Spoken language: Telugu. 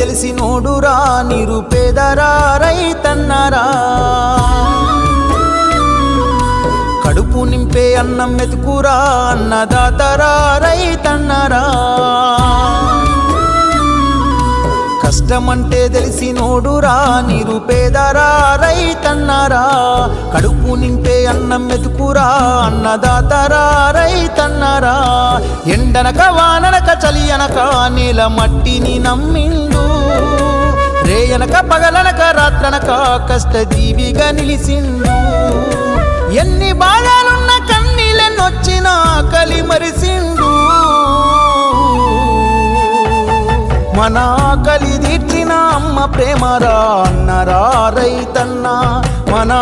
తెలిసినోడురా నిరుపేదరా రైతన్నరా కడుపు నింపే అన్నం మెతుకురా అన్నదాతరా రైతన్నరా కష్టమంటే తెలిసినోడురా నిరుపేదరా రైతన్నరా కడుపు నింపే అన్నం మెతుకురా అన్నదాతరా రైతన్నరా ఎండనక వాననక చలి అనక నేల మట్టిని నమ్మిండు రేయనక పగలనక రాత్రనక కష్టజీవిగా నిలిసిండు ఎన్ని బాధలున్న కన్నీళ్ళెన్నొచ్చినా ఆకలి మరిసిండు మన ఆకలి తీర్చిన అమ్మ ప్రేమరా అన్నరా రైతన్న మన